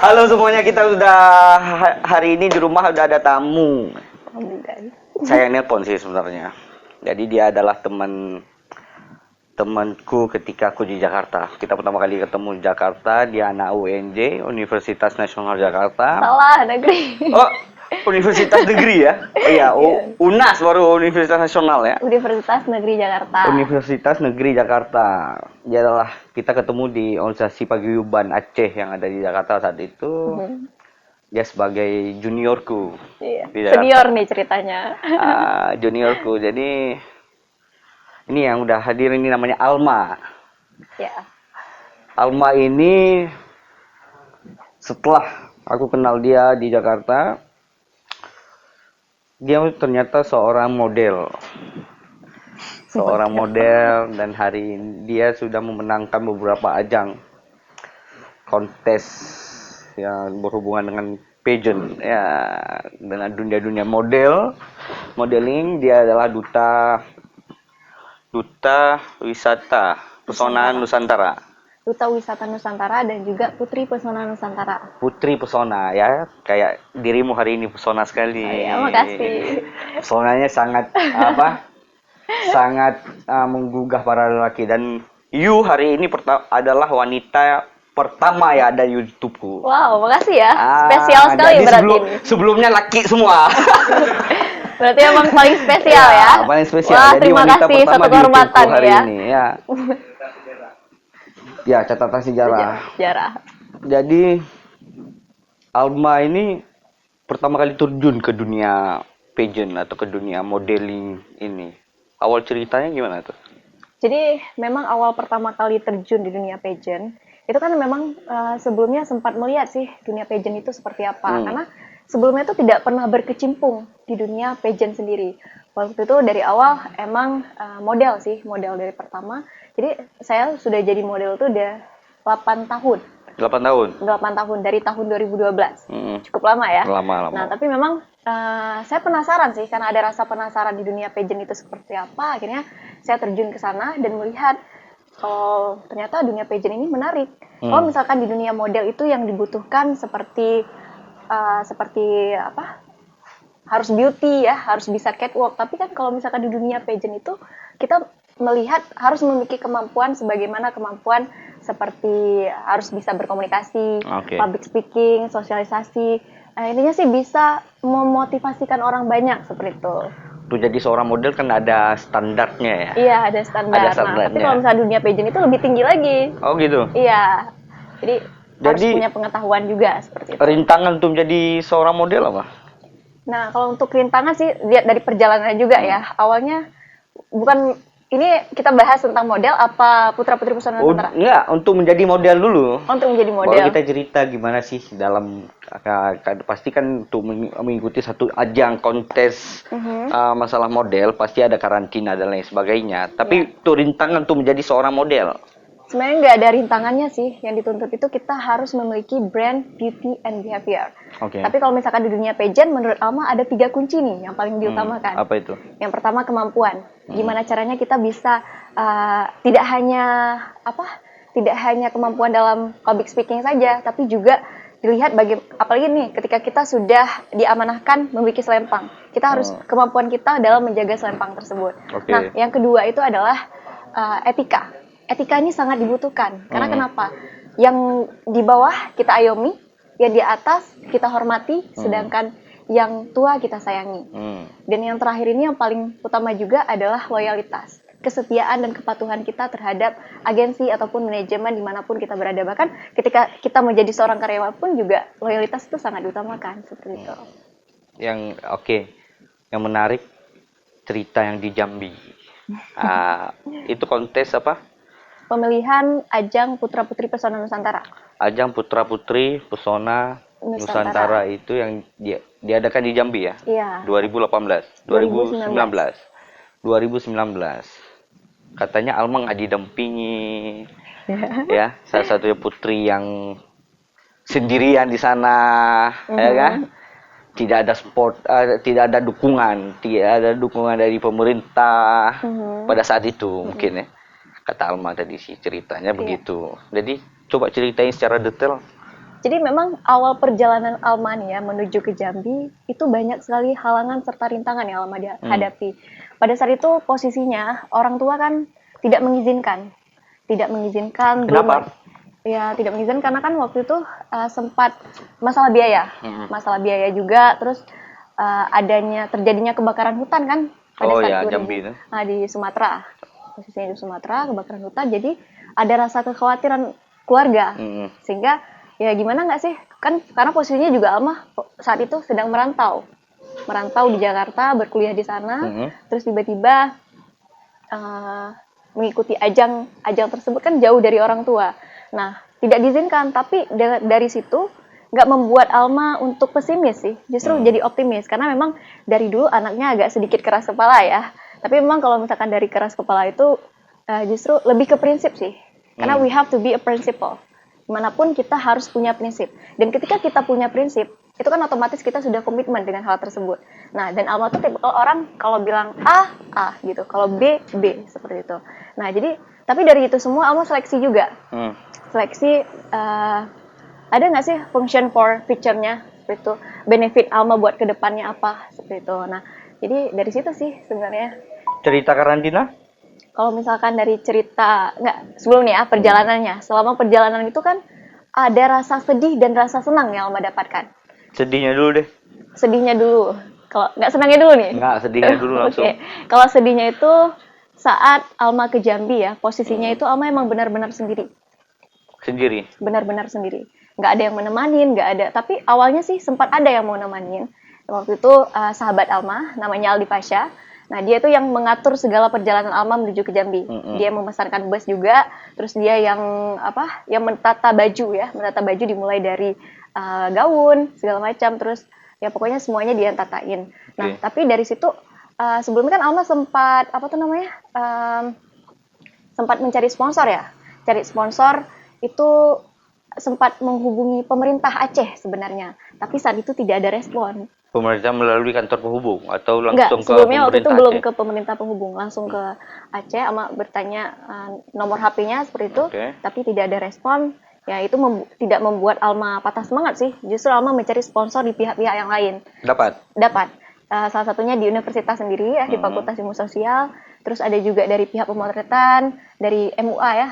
Halo semuanya, kita udah hari ini di rumah udah ada tamu. Saya yang nelpon sih sebenarnya. Jadi dia adalah temanku ketika aku di Jakarta. Kita pertama kali ketemu di Jakarta, dia anak UNJ, Universitas Nasional Jakarta. Salah, negeri. Oh, Universitas Negeri ya? Oh iya, UNAS baru Universitas Nasional ya? Universitas Negeri Jakarta. Universitas Negeri Jakarta. Dia adalah kita ketemu di organisasi paguyuban Aceh yang ada di Jakarta saat itu. Dia sebagai juniorku. Iya. Di Jakarta. Senior nih ceritanya. Juniorku. Jadi ini yang udah hadir ini namanya Alma. Ya. Alma ini setelah aku kenal dia di Jakarta, dia ternyata seorang model. Seorang model, dan hari ini dia sudah memenangkan beberapa ajang kontes yang berhubungan dengan pageant ya, dengan dunia modeling. Dia adalah duta wisata pesona Nusantara. Duta Wisata Nusantara dan juga Putri Pesona Nusantara. Putri Pesona ya, kayak dirimu hari ini pesona sekali. Ya, makasih. Pesonanya sangat sangat menggugah para lelaki, dan you hari ini adalah wanita pertama ya ada YouTubeku. Wow, makasih ya. Spesial sekali jadi berarti ini. Sebelumnya laki semua. Berarti emang paling spesial ya. Paling spesial. Wah, Jadi terima wanita kasih, pertama satu di kehormatan YouTubeku hari ya. ini ya. Ya, catatan sejarah. Sejarah. Jadi Alma ini pertama kali terjun ke dunia pageant atau ke dunia modeling ini. Awal ceritanya gimana tuh? Jadi memang awal pertama kali terjun di dunia pageant itu kan memang sebelumnya sempat melihat sih dunia pageant itu seperti apa. Karena sebelumnya itu tidak pernah berkecimpung di dunia pageant sendiri. Waktu itu dari awal emang model dari pertama. Jadi saya sudah jadi model itu udah 8 tahun. 8 tahun? 8 tahun, dari tahun 2012. Cukup lama ya. Lama. Nah, tapi memang saya penasaran sih, karena ada rasa penasaran di dunia pageant itu seperti apa. Akhirnya saya terjun ke sana dan melihat, oh ternyata dunia pageant ini menarik. Kalau misalkan di dunia model itu yang dibutuhkan seperti apa? Harus beauty ya, harus bisa catwalk. Tapi kan kalau misalkan di dunia pageant itu kita melihat harus memiliki kemampuan sebagaimana kemampuan seperti harus bisa berkomunikasi, public speaking, sosialisasi. Intinya sih bisa memotivasikan orang banyak seperti itu. Tuh, jadi seorang model kan ada standarnya ya? Iya, ada standar. Ada standarnya. Nah, tapi kalau misalnya dunia pageant itu lebih tinggi lagi. Oh gitu? Iya. Jadi harus punya pengetahuan juga seperti itu. Rintangan untuk menjadi seorang model apa? Nah, kalau untuk rintangan sih lihat dari perjalanannya juga ya. Awalnya bukan ini kita bahas tentang model apa putra-putri pesona Nusantara? Enggak, untuk menjadi model dulu. Untuk menjadi model. Baru kita cerita gimana sih dalam pasti kan untuk mengikuti satu ajang kontes masalah model pasti ada karantina dan lain sebagainya. Tapi itu rintangan untuk menjadi seorang model. Sebenarnya nggak ada rintangannya sih. Yang dituntut itu kita harus memiliki brand, beauty, and behavior. Tapi kalau misalkan di dunia pageant, menurut Alma ada 3 kunci nih yang paling diutamakan. Apa itu? Yang pertama kemampuan. Gimana caranya kita bisa tidak hanya kemampuan dalam public speaking saja, tapi juga dilihat apalagi nih ketika kita sudah diamanahkan memiliki selempang. Kita harus kemampuan kita dalam menjaga selempang tersebut. Nah, yang kedua itu adalah etika. Etika ini sangat dibutuhkan. Karena kenapa? Yang di bawah kita ayomi, yang di atas kita hormati, sedangkan yang tua kita sayangi. Dan yang terakhir ini yang paling utama juga adalah loyalitas. Kesetiaan dan kepatuhan kita terhadap agensi ataupun manajemen dimanapun kita berada. Bahkan ketika kita menjadi seorang karyawan pun juga loyalitas itu sangat diutamakan. Seperti itu. Yang menarik, cerita yang di Jambi. Itu kontes apa? Pemilihan ajang Putra-Putri Pesona Nusantara. Ajang Putra-Putri Pesona Nusantara itu yang diadakan di Jambi ya? Iya. 2019. Katanya Alma nggak didampingi. Ya, salah satunya putri yang sendirian di sana, ya kan? Tidak ada tidak ada dukungan dari pemerintah pada saat itu mungkin ya. Kata Alma tadi sih ceritanya begitu. Jadi coba ceritain secara detail Jadi memang awal perjalanan Alma nih ya menuju ke Jambi itu banyak sekali halangan serta rintangan yang Alma hadapi. Pada saat itu posisinya orang tua kan tidak mengizinkan, Kenapa? Ya tidak mengizinkan karena kan waktu itu sempat masalah biaya, masalah biaya juga, terus terjadinya kebakaran hutan kan pada saat Jambi itu. Di Sumatera, posisinya di Sumatera kebakaran hutan, jadi ada rasa kekhawatiran keluarga, sehingga ya gimana nggak sih, kan karena posisinya juga Alma saat itu sedang merantau di Jakarta, berkuliah di sana, terus tiba-tiba mengikuti ajang tersebut kan jauh dari orang tua. Nah, tidak diizinkan, tapi dari situ nggak membuat Alma untuk pesimis sih, justru jadi optimis, karena memang dari dulu anaknya agak sedikit keras kepala ya, tapi memang kalau misalkan dari keras kepala itu justru lebih ke prinsip sih, karena we have to be a principle. Dimanapun kita harus punya prinsip, dan ketika kita punya prinsip itu kan otomatis kita sudah komitmen dengan hal tersebut. Nah, dan Alma tuh tipe orang kalau bilang A gitu, kalau B seperti itu. Nah, jadi tapi dari itu semua Alma seleksi juga, seleksi ada nggak sih function for future-nya seperti itu, benefit Alma buat kedepannya apa seperti itu. Nah, jadi dari situ sih sebenarnya. Cerita karantina? Kalau misalkan dari cerita, sebelum nih ya perjalanannya, selama perjalanan itu kan ada rasa sedih dan rasa senang yang Alma dapatkan. Sedihnya dulu deh. Sedihnya dulu. Kalau nggak senangnya dulu nih? Nggak, sedihnya dulu langsung. Okay. Kalau sedihnya itu saat Alma ke Jambi ya, posisinya itu Alma emang benar-benar sendiri. Sendiri? Benar-benar sendiri. Nggak ada yang menemanin, nggak ada. Tapi awalnya sih sempat ada yang mau nemanin. Waktu itu sahabat Alma, namanya Aldi Pasha. Nah, dia tuh yang mengatur segala perjalanan Alma menuju ke Jambi. Dia memesankan bus juga, terus dia yang menata baju dimulai dari gaun segala macam, terus ya pokoknya semuanya dia yang tatain. Nah, tapi dari situ sebelumnya kan Alma sempat sempat mencari sponsor ya. Cari sponsor itu sempat menghubungi pemerintah Aceh sebenarnya, tapi saat itu tidak ada respon. Pemerintah melalui kantor penghubung atau langsung ke sebelumnya waktu itu belum Aceh? ke pemerintah penghubung, langsung ke Aceh, sama bertanya nomor HP-nya seperti itu, tapi tidak ada respon. Ya itu tidak membuat Alma patah semangat sih, justru Alma mencari sponsor di pihak-pihak yang lain. Dapat. Salah satunya di universitas sendiri ya, di Fakultas Ilmu Sosial, terus ada juga dari pihak pemotretan, dari MUA ya,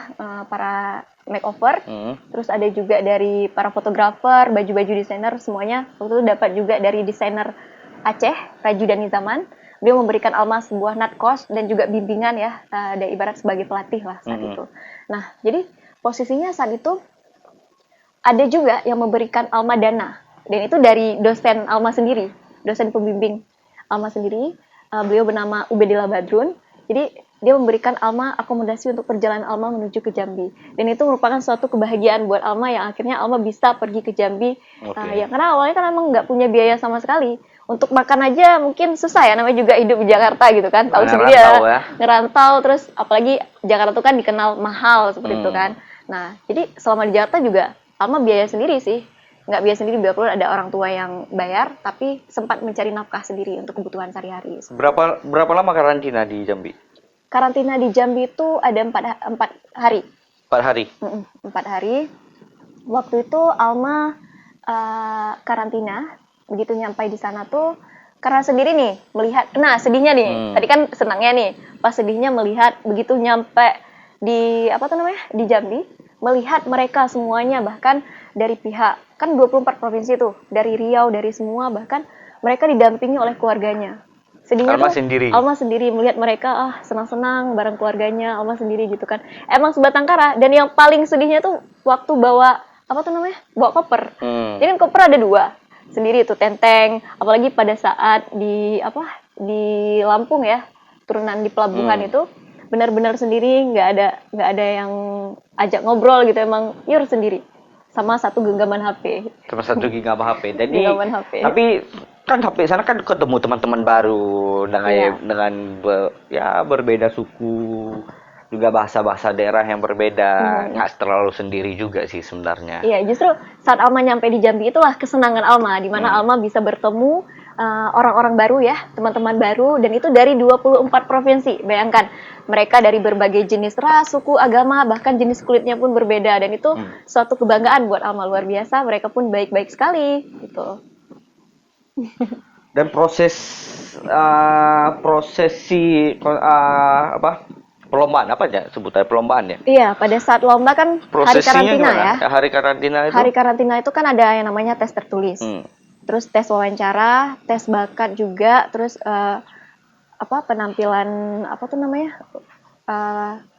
para makeover, terus ada juga dari para fotografer, baju-baju desainer, semuanya waktu itu dapat juga dari desainer Aceh, Raju dan Nizaman. Dia memberikan Alma sebuah natkos dan juga bimbingan ya, ada ibarat sebagai pelatih lah saat itu. Nah, jadi posisinya saat itu ada juga yang memberikan Alma dana, dan itu dari dosen Alma sendiri, dosen pembimbing Alma sendiri, beliau bernama Ubedillah Badrun. Jadi dia memberikan Alma akomodasi untuk perjalanan Alma menuju ke Jambi, dan itu merupakan suatu kebahagiaan buat Alma yang akhirnya Alma bisa pergi ke Jambi. Ya karena awalnya kan emang nggak punya biaya sama sekali, untuk makan aja mungkin susah ya, namanya juga hidup di Jakarta gitu kan, tahu sendiri ya, ngerantau, terus apalagi Jakarta tuh kan dikenal mahal seperti itu kan. Nah, jadi selama di Jakarta juga Alma biaya sendiri sih, nggak biaya sendiri, bila perlu ada orang tua yang bayar, tapi sempat mencari nafkah sendiri untuk kebutuhan sehari-hari. Berapa lama karantina di Jambi? Karantina di Jambi itu ada 4 hari. 4 hari? 4 hari. Waktu itu Alma karantina, begitu nyampai di sana tuh, karena sendiri nih, melihat, nah sedihnya nih, tadi kan senangnya nih, pas sedihnya melihat, begitu nyampe di, di Jambi, melihat mereka semuanya, bahkan dari pihak, kan 24 provinsi tuh, dari Riau, dari semua, bahkan mereka didampingi oleh keluarganya. Sedihnya Alma sendiri melihat mereka senang-senang bareng keluarganya, Alma sendiri gitu kan. Emang sebatang kara, dan yang paling sedihnya tuh waktu bawa bawa koper. Jadi kan koper ada 2. Sendiri itu tenteng, apalagi pada saat di Lampung ya, turunan di pelabuhan itu benar-benar sendiri, nggak ada yang ajak ngobrol gitu, emang pure sendiri. Sama satu genggaman HP. Jadi, tapi kan HP sana kan ketemu teman-teman baru dengan berbeda suku, juga bahasa-bahasa daerah yang berbeda, nggak terlalu sendiri juga sih sebenarnya. Iya, justru saat Alma nyampe di Jambi itulah kesenangan Alma, di mana Alma bisa bertemu orang-orang baru ya, teman-teman baru, dan itu dari 24 provinsi. Bayangkan, mereka dari berbagai jenis ras, suku, agama, bahkan jenis kulitnya pun berbeda, dan itu suatu kebanggaan buat Alma, luar biasa. Mereka pun baik-baik sekali gitu. Dan prosesi perlombaan apa aja sebutannya, perlombaan ya? Iya, pada saat lomba kan hari karantina ya. Hari karantina itu? Hari karantina itu kan ada yang namanya tes tertulis. Terus tes wawancara, tes bakat juga, terus penampilan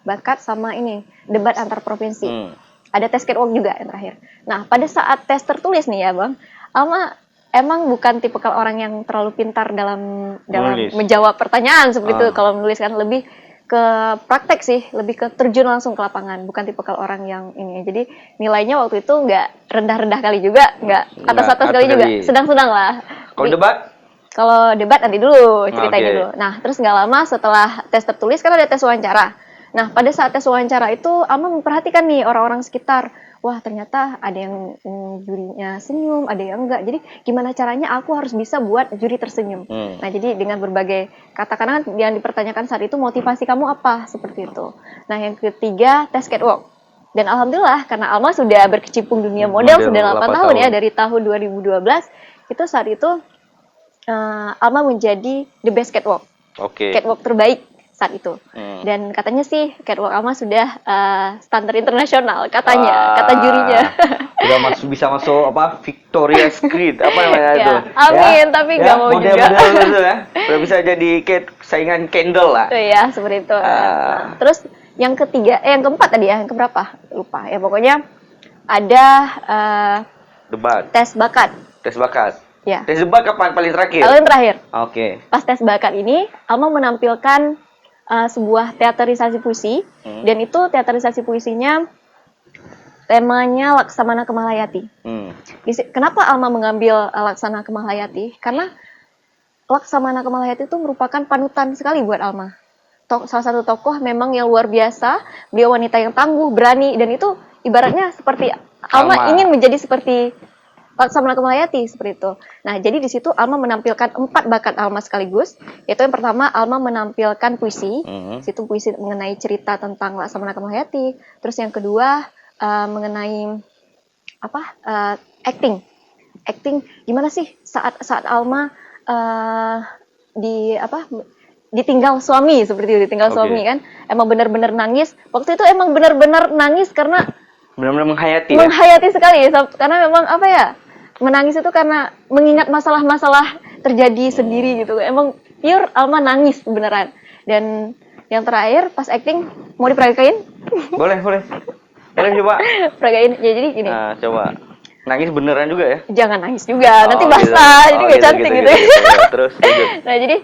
bakat sama ini debat antar provinsi. Ada tes catwalk juga yang terakhir. Nah, pada saat tes tertulis nih ya, Bang, Alma emang bukan tipikal orang yang terlalu pintar dalam menjawab pertanyaan seperti itu. Kalau menulis kan lebih ke praktek sih, lebih ke terjun langsung ke lapangan, bukan tipikal orang yang ini. Jadi nilainya waktu itu nggak rendah-rendah kali juga, nggak atas-atas kali juga, sedang-sedang lah. Kalau debat? Kalau debat nanti dulu, ceritain dulu. Nah, terus nggak lama setelah tes tertulis kan ada tes wawancara. Nah, pada saat tes wawancara itu Alma memperhatikan nih orang-orang sekitar. Wah, ternyata ada yang jurinya senyum, ada yang enggak. Jadi gimana caranya aku harus bisa buat juri tersenyum. Nah, jadi dengan berbagai kata-kata yang dipertanyakan saat itu, motivasi kamu apa? Seperti itu. Nah, yang ketiga, tes catwalk. Dan alhamdulillah, karena Alma sudah berkecimpung dunia model sudah 8 tahun ya, dari tahun 2012, itu saat itu Alma menjadi the best catwalk. Catwalk terbaik saat itu. Dan katanya sih catwalk Alma sudah standar internasional, katanya, kata jurinya. Udah bisa masuk Victoria's Secret apa namanya itu. Amin, ya, tapi nggak mau juga. Model-model ya. Udah bisa jadi saingan Kendall lah. Iya, seperti itu. Terus yang ketiga, yang keempat tadi ya, yang keberapa? Lupa. Ya pokoknya ada debat. Tes bakat. Tes bakat. Ya. Tes debat kapan paling terakhir? Paling terakhir. Pas tes bakat ini, Alma menampilkan sebuah teaterisasi puisi, dan itu teaterisasi puisinya temanya Laksamana Kemalayati. Kenapa Alma mengambil Laksana Kemalayati? Karena Laksamana Kemalayati itu merupakan panutan sekali buat Alma. Salah satu tokoh memang yang luar biasa, beliau wanita yang tangguh, berani, dan itu ibaratnya seperti Alma ingin menjadi seperti Laksamana Kemalayati, seperti itu. Nah, jadi di situ Alma menampilkan 4 bakat Alma sekaligus. Yaitu yang pertama, Alma menampilkan puisi. Situ puisi mengenai cerita tentang Laksamana Kemalayati. Terus yang kedua, mengenai acting. Acting gimana sih saat Alma ditinggal suami, seperti itu, ditinggal suami kan. Emang benar-benar nangis. Waktu itu emang benar-benar nangis karena benar-benar menghayati sekali, karena memang menangis itu karena mengingat masalah-masalah terjadi sendiri gitu. Emang pure Alma nangis beneran. Dan yang terakhir pas acting, mau diperagain? Boleh coba. Peragain. Ya, jadi gini. Coba. Nangis beneran juga ya? Jangan nangis juga, nanti basah, jadi gak cantik gitu. Terus. Nah, jadi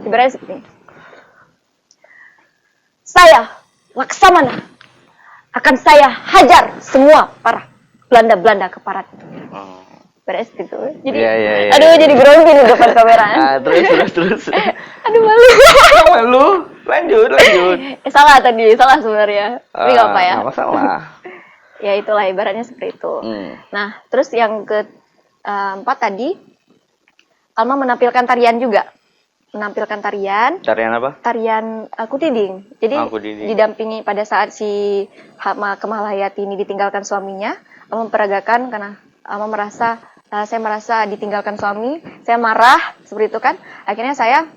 ibaratnya seperti ini. Saya, Laksamana, akan saya hajar semua para Belanda keparat. Beres gitu. Jadi, aduh, jadi grogi di depan kamera. Terus. Aduh, malu. Malu. Lanjut. Salah sebenarnya. Tapi nggak apa ya. Nggak masalah. Ya itulah ibaratnya seperti itu. Nah, terus yang keempat tadi, Alma menampilkan tarian juga. Tarian apa? Tarian kutiding. Jadi didampingi pada saat si Hama Kemalayati ini ditinggalkan suaminya, Alma memperagakan karena Alma merasa saya merasa ditinggalkan suami, saya marah seperti itu kan. Akhirnya saya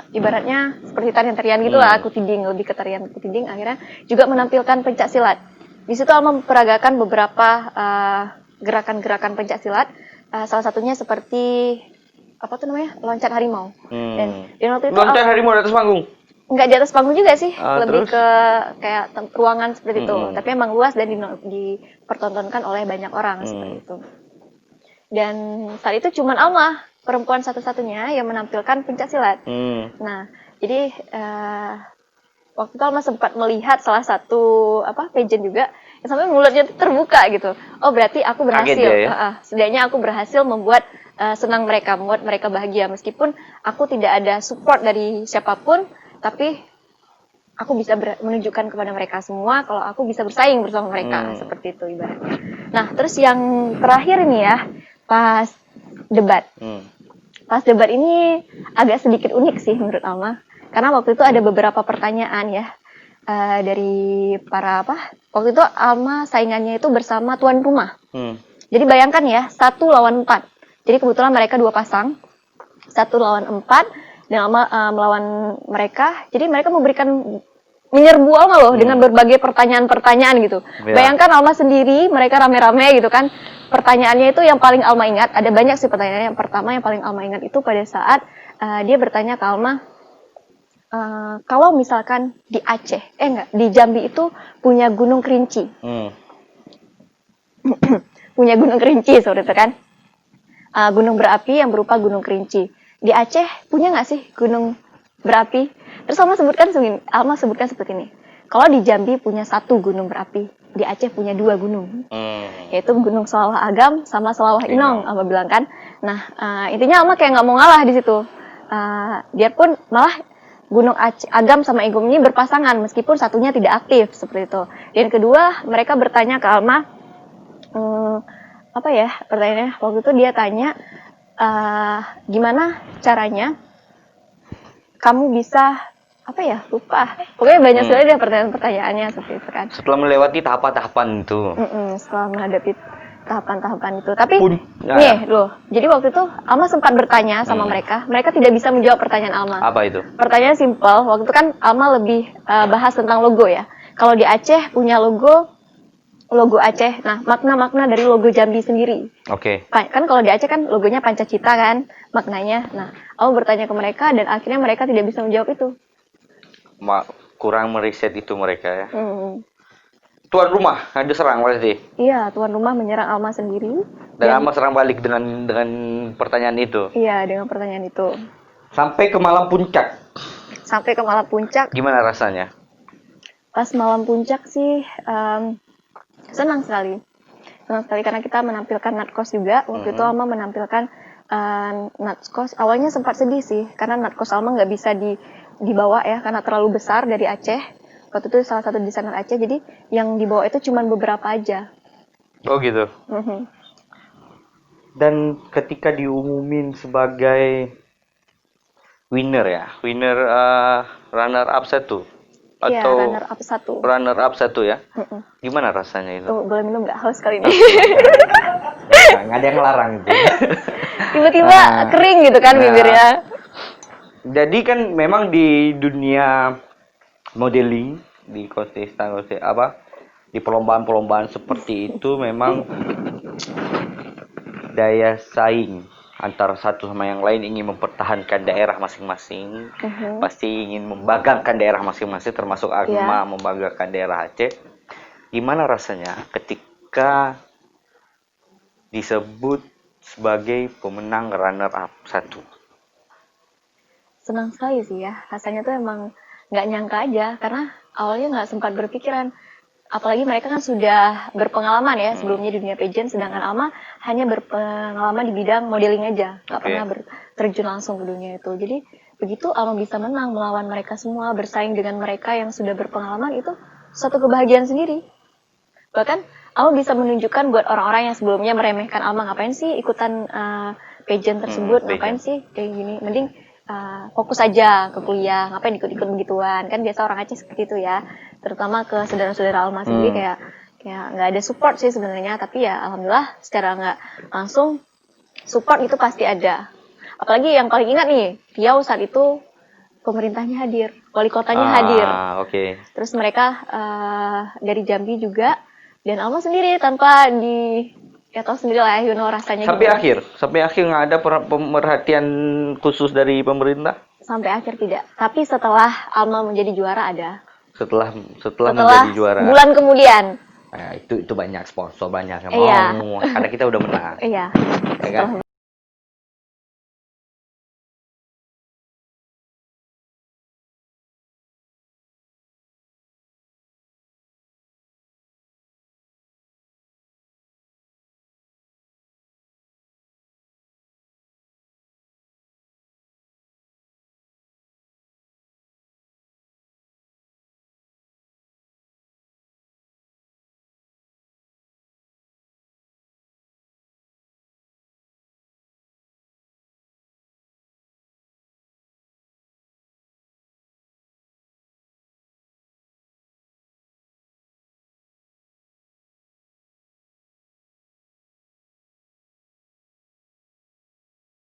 ibaratnya seperti tarian-tarian gitulah, kutiding, lebih ke tarian kutiding. Akhirnya juga menampilkan pencak silat. Di situ Alma memperagakan beberapa gerakan-gerakan pencak silat. Salah satunya seperti loncat harimau. Dan waktu itu loncat harimau di atas panggung? Enggak di atas panggung juga sih, lebih ke kayak ruangan seperti itu. Tapi emang luas dan dipertontonkan oleh banyak orang seperti itu. Dan saat itu cuman Alma, perempuan satu-satunya yang menampilkan pencak silat. Nah, jadi waktu itu Alma sempat melihat salah satu pageant juga, yang sampai mulutnya terbuka gitu. Oh, berarti aku berhasil. Setidaknya aku berhasil membuat membuat mereka bahagia, meskipun aku tidak ada support dari siapapun, tapi aku bisa menunjukkan kepada mereka semua kalau aku bisa bersaing bersama mereka, seperti itu ibaratnya. Nah, terus yang terakhir ini ya, pas debat. Pas debat ini agak sedikit unik sih menurut Alma, karena waktu itu ada beberapa pertanyaan ya dari para waktu itu Alma saingannya itu bersama tuan rumah. Jadi bayangkan ya, 1 lawan 4. Jadi kebetulan mereka 2 pasang, 1 lawan 4, dan Alma melawan mereka. Jadi mereka menyerbu Alma loh dengan berbagai pertanyaan-pertanyaan gitu. Bayangkan Alma sendiri, mereka rame-rame gitu kan. Pertanyaannya itu yang paling Alma ingat, ada banyak sih pertanyaan. Yang pertama yang paling Alma ingat itu pada saat dia bertanya ke Alma, kalau misalkan di Aceh, di Jambi itu punya Gunung Kerinci. Punya Gunung Kerinci, seperti itu kan. Gunung berapi yang berupa Gunung Kerinci. Di Aceh punya nggak sih gunung berapi? Terus Alma sebutkan seperti ini. Kalau di Jambi punya 1 gunung berapi, di Aceh punya 2 gunung, yaitu Gunung Selawah Agam sama Selawah Inong, Alma bilang kan. Nah, intinya Alma kayak nggak mau ngalah di situ. Dia pun malah Gunung Agam sama Inong ini berpasangan, meskipun satunya tidak aktif seperti itu. Dan kedua, mereka bertanya ke Alma, pertanyaannya waktu itu dia tanya, gimana caranya kamu bisa lupa. Pokoknya banyak sekali deh pertanyaan-pertanyaannya seperti itu kan. Setelah melewati tahapan-tahapan itu. Setelah menghadapi tahapan-tahapan itu. Tapi jadi waktu itu Alma sempat bertanya sama mereka tidak bisa menjawab pertanyaan Alma. Apa itu? Pertanyaan simpel. Waktu itu kan Alma lebih bahas tentang logo ya. Kalau di Aceh punya logo Aceh. Nah, makna-makna dari logo Jambi sendiri. Oke. Kan kalau di Aceh kan logonya Pancacita kan, maknanya. Nah, Alma bertanya ke mereka dan akhirnya mereka tidak bisa menjawab itu. Kurang meriset itu mereka ya. Tuan rumah ada serang berarti? Iya, tuan rumah menyerang Alma sendiri. Dan Alma serang balik dengan pertanyaan itu? Iya, dengan pertanyaan itu. Sampai ke malam puncak? Sampai ke malam puncak. Gimana rasanya? Pas malam puncak sih senang sekali. Senang sekali karena kita menampilkan Natkos juga. Waktu itu Alma menampilkan Natkos. Awalnya sempat sedih sih, karena Natkos Alma nggak bisa dibawa ya, karena terlalu besar dari Aceh. Waktu itu salah satu desainer Aceh, jadi yang dibawa itu cuma beberapa aja. Oh gitu. Dan ketika diumumin sebagai winner runner up 1 atau runner up 1. Runner up 1 ya. Gimana rasanya itu? Boleh minum nggak? Haus kali ini. Nggak ada yang larang itu. Tiba-tiba kering gitu kan bibirnya. Jadi kan memang di dunia modeling, di di perlombaan-perlombaan seperti itu memang daya saing antara satu sama yang lain ingin mempertahankan daerah masing-masing. Pasti ingin membanggakan daerah masing-masing, termasuk Alma membanggakan daerah Aceh. Gimana rasanya ketika disebut sebagai pemenang runner up 1? Senang sekali sih ya, rasanya tuh emang nggak nyangka aja, karena awalnya nggak sempat berpikiran. Apalagi mereka kan sudah berpengalaman ya sebelumnya di dunia pageant, sedangkan Alma hanya berpengalaman di bidang modeling aja, nggak pernah terjun langsung ke dunia itu. Jadi begitu Alma bisa menang melawan mereka semua, bersaing dengan mereka yang sudah berpengalaman, itu suatu kebahagiaan sendiri. Bahkan Alma bisa menunjukkan buat orang-orang yang sebelumnya meremehkan Alma, ngapain sih ikutan pageant tersebut, ngapain sih kayak gini, mending fokus aja ke kuliah, ngapain ikut-ikut begituan. Kan biasa orang Aceh seperti itu ya, terutama ke saudara-saudara Alma sendiri kayak nggak ada support sih sebenarnya, tapi ya alhamdulillah secara nggak langsung support itu pasti ada. Apalagi yang paling ingat nih, Riau saat itu pemerintahnya hadir, wali kotanya hadir. Terus mereka dari Jambi juga, dan Alma sendiri tanpa tahu sendiri lah ya, rasanya sampai akhir nggak ada perhatian khusus dari pemerintah. Sampai akhir tidak, tapi setelah Alma menjadi juara ada. Setelah menjadi juara bulan kemudian. Itu banyak sponsor, banyak yang mau karena kita udah menang. Iya. Ya kan?